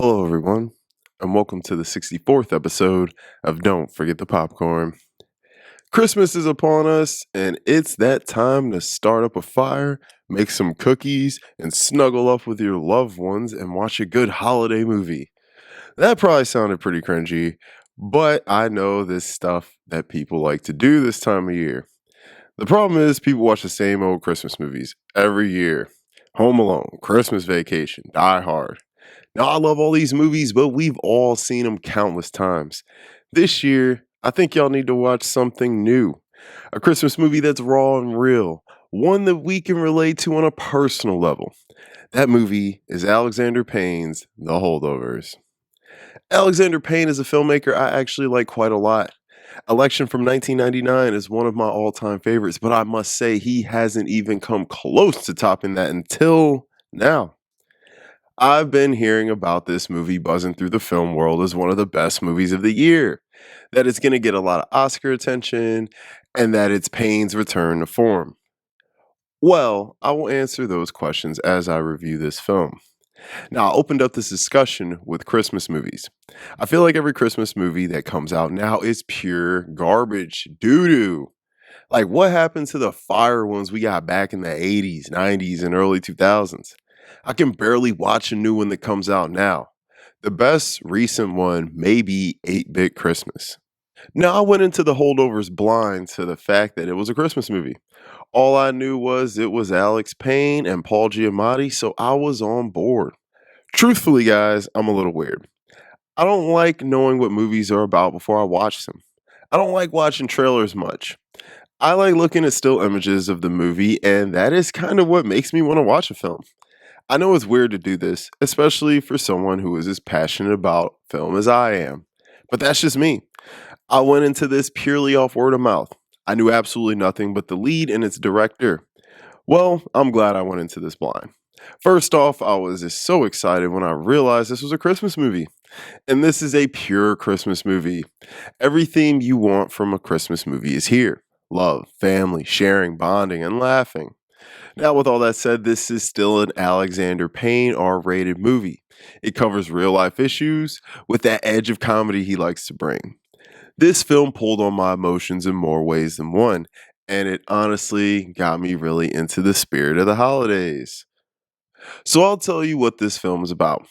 Hello, everyone, and welcome to the 64th episode of Don't Forget the Popcorn. Christmas is upon us, and it's that time to start up a fire, make some cookies, and snuggle up with your loved ones and watch a good holiday movie. That probably sounded pretty cringy, but I know this stuff that people like to do this time of year. The problem is, people watch the same old Christmas movies every year. Home Alone, Christmas Vacation, Die Hard. Now, I love all these movies, but we've all seen them countless times. This year, I think y'all need to watch something new. A Christmas movie that's raw and real, one that we can relate to on a personal level. That movie is Alexander Payne's The Holdovers. Alexander Payne is a filmmaker I actually like quite a lot. Election from 1999 is one of my all time favorites, but I must say he hasn't even come close to topping that until now. I've been hearing about this movie buzzing through the film world as one of the best movies of the year, that it's going to get a lot of Oscar attention, and that it's Payne's return to form. Well, I will answer those questions as I review this film. Now, I opened up this discussion with Christmas movies. I feel like every Christmas movie that comes out now is pure garbage, doo doo. Like, what happened to the fire ones we got back in the 80s, 90s, and early 2000s? I can barely watch a new one that comes out now. The best recent one may be 8-Bit Christmas. Now, I went into the holdovers blind to the fact that it was a Christmas movie. All I knew was it was Alex Payne and Paul Giamatti, so I was on board. Truthfully, guys, I'm a little weird. I don't like knowing what movies are about before I watch them. I don't like watching trailers much. I like looking at still images of the movie, and that is kind of what makes me want to watch a film. I know it's weird to do this, especially for someone who is as passionate about film as I am, but that's just me. I went into this purely off word of mouth. I knew absolutely nothing but the lead and its director. Well, I'm glad I went into this blind. First off, I was just so excited when I realized this was a Christmas movie. And this is a pure Christmas movie. Everything you want from a Christmas movie is here: love, family, sharing, bonding, and laughing. Now, with all that said, this is still an Alexander Payne R rated movie. It covers real life issues with that edge of comedy he likes to bring. This film pulled on my emotions in more ways than one, and it honestly got me really into the spirit of the holidays. So, I'll tell you what this film is about.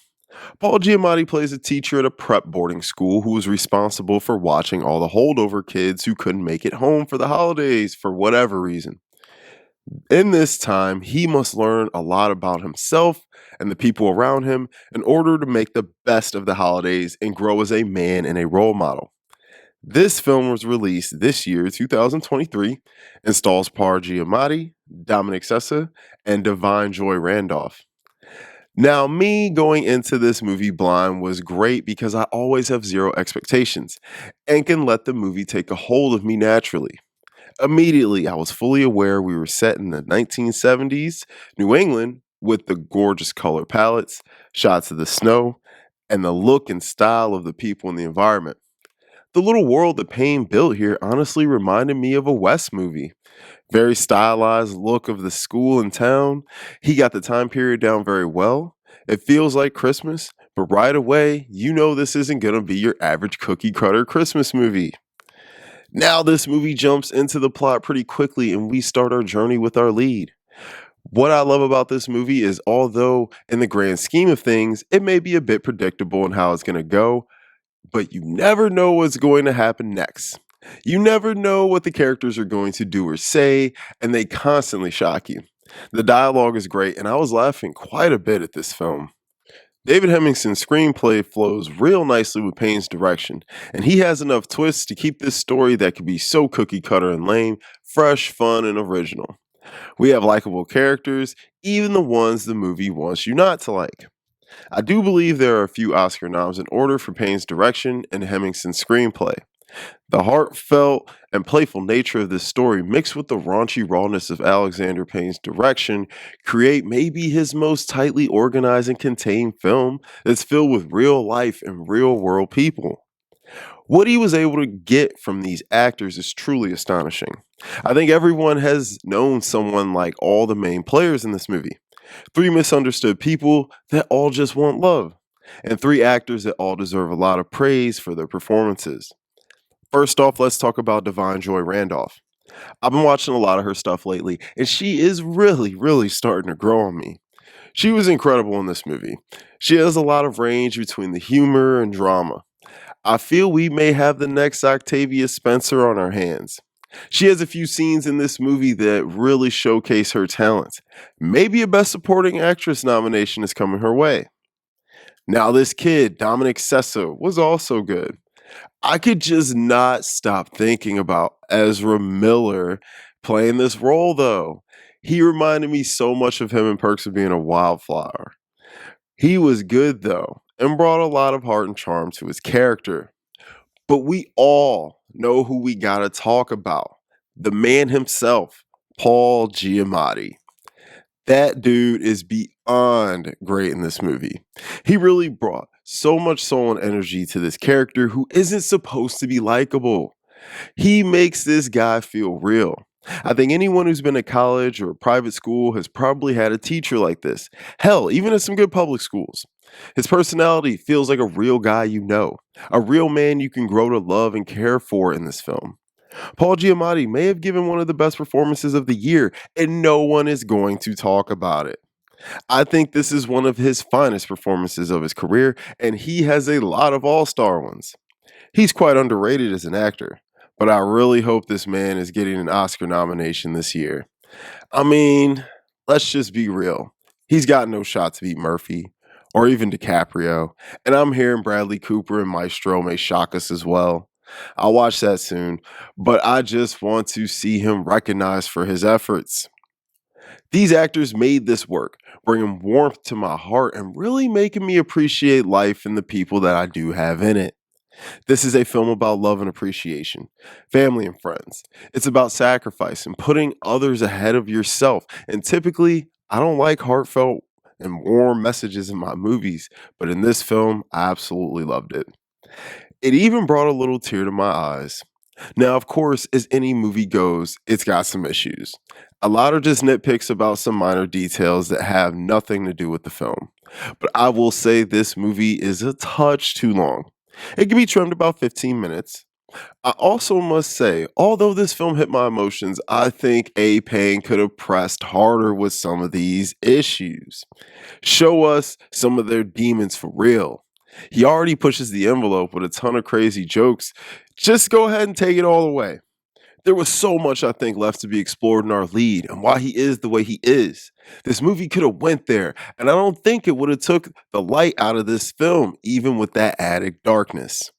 Paul Giamatti plays a teacher at a prep boarding school who is responsible for watching all the holdover kids who couldn't make it home for the holidays for whatever reason. In this time, he must learn a lot about himself and the people around him in order to make the best of the holidays and grow as a man and a role model. This film was released this year, 2023, and stars Paul Giamatti, Dominic Sessa, and Divine Joy Randolph. Now, me going into this movie blind was great because I always have zero expectations and can let the movie take a hold of me naturally. Immediately, I was fully aware we were set in the 1970s New England with the gorgeous color palettes, shots of the snow, and the look and style of the people and the environment. The little world that Payne built here honestly reminded me of a West movie. Very stylized look of the school and town. He got the time period down very well. It feels like Christmas, but right away, you know this isn't going to be your average cookie cutter Christmas movie. Now, this movie jumps into the plot pretty quickly, and we start our journey with our lead. What I love about this movie is, although in the grand scheme of things, it may be a bit predictable in how it's going to go, but you never know what's going to happen next. You never know what the characters are going to do or say, and they constantly shock you. The dialogue is great, and I was laughing quite a bit at this film. David Hemmingson's screenplay flows real nicely with Payne's direction, and he has enough twists to keep this story that could be so cookie cutter and lame, fresh, fun, and original. We have likable characters, even the ones the movie wants you not to like. I do believe there are a few Oscar noms in order for Payne's direction and Hemmingson's screenplay. The heartfelt and playful nature of this story, mixed with the raunchy rawness of Alexander Payne's direction, create maybe his most tightly organized and contained film that's filled with real life and real world people. What he was able to get from these actors is truly astonishing. I think everyone has known someone like all the main players in this movie. Three misunderstood people that all just want love. and three actors that all deserve a lot of praise for their performances. First off, let's talk about Divine Joy Randolph. I've been watching a lot of her stuff lately, and she is really starting to grow on me. She was incredible in this movie. She has a lot of range between the humor and drama. I feel we may have the next Octavia Spencer on our hands. She has a few scenes in this movie that really showcase her talent. Maybe a Best Supporting Actress nomination is coming her way. Now, this kid, Dominic Sessa, was also good. I could just not stop thinking about Ezra Miller playing this role, though. He reminded me so much of him in Perks of Being a Wildflower. He was good, though, and brought a lot of heart and charm to his character. But we all know who we gotta talk about, the man himself, Paul Giamatti. That dude is beyond great in this movie. He really brought so much soul and energy to this character who isn't supposed to be likable. He makes this guy feel real. I think anyone who's been to college or private school has probably had a teacher like this. Hell, even in some good public schools. His personality feels like a real guy you know, a real man you can grow to love and care for in this film. Paul Giamatti may have given one of the best performances of the year, and no one is going to talk about it. I think this is one of his finest performances of his career, and he has a lot of all star ones. He's quite underrated as an actor, but I really hope this man is getting an Oscar nomination this year. I mean, let's just be real. He's got no shot to beat Murphy or even DiCaprio, and I'm hearing Bradley Cooper and Maestro may shock us as well. I'll watch that soon, but I just want to see him recognized for his efforts. These actors made this work, bringing warmth to my heart and really making me appreciate life and the people that I do have in it. This is a film about love and appreciation, family and friends. It's about sacrifice and putting others ahead of yourself. And typically, I don't like heartfelt and warm messages in my movies, but in this film, I absolutely loved it. It even brought a little tear to my eyes. Now, of course, as any movie goes, it's got some issues. A lot are just nitpicks about some minor details that have nothing to do with the film. But I will say this movie is a touch too long. It can be trimmed about 15 minutes. I also must say, although this film hit my emotions, I think A Pain could have pressed harder with some of these issues. Show us some of their demons for real. He already pushes the envelope with a ton of crazy jokes. Just go ahead and take it all away. There was so much I think left to be explored in our lead and why he is the way he is. This movie could have went there, and I don't think it would have took the light out of this film, even with that added darkness.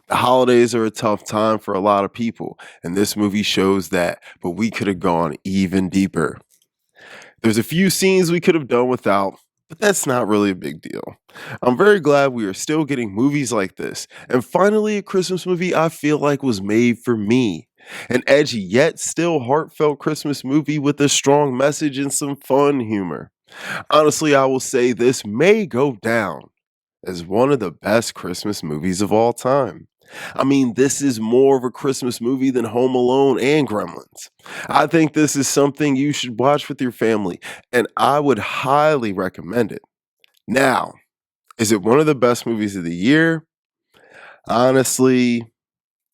The holidays are a tough time for a lot of people, and this movie shows that, but we could have gone even deeper. There's a few scenes we could have done without, but that's not really a big deal. I'm very glad we are still getting movies like this, and finally a Christmas movie I feel like was made for me. An edgy yet still heartfelt Christmas movie with a strong message and some fun humor. Honestly, I will say this may go down as one of the best Christmas movies of all time. I mean, this is more of a Christmas movie than Home Alone and Gremlins. I think this is something you should watch with your family, and I would highly recommend it. Now, is it one of the best movies of the year? Honestly,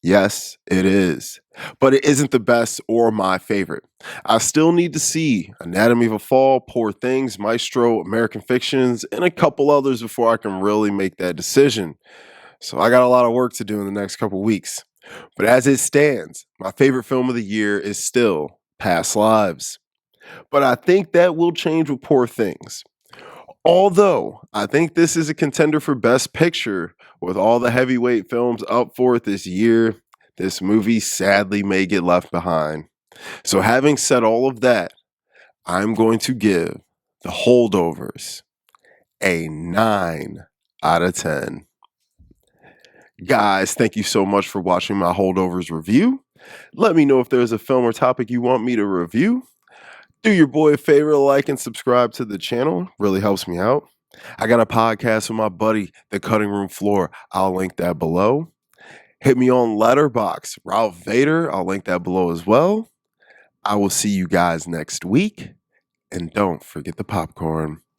yes, it is. But it isn't the best or my favorite. I still need to see Anatomy of a Fall, Poor Things, Maestro, American Fictions, and a couple others before I can really make that decision. So I got a lot of work to do in the next couple weeks. But as it stands, my favorite film of the year is still Past Lives. But I think that will change with Poor Things. Although I think this is a contender for Best Picture with all the heavyweight films up for it this year, this movie sadly may get left behind. So, having said all of that, I'm going to give The Holdovers a 9 out of 10. Guys, thank you so much for watching my Holdovers review. Let me know if there's a film or topic you want me to review. Do your boy a favor, like and subscribe to the channel. Really helps me out. I got a podcast with my buddy, The Cutting Room Floor. I'll link that below. Hit me on Letterboxd, Ralph Vader. I'll link that below as well. I will see you guys next week. And don't forget the popcorn.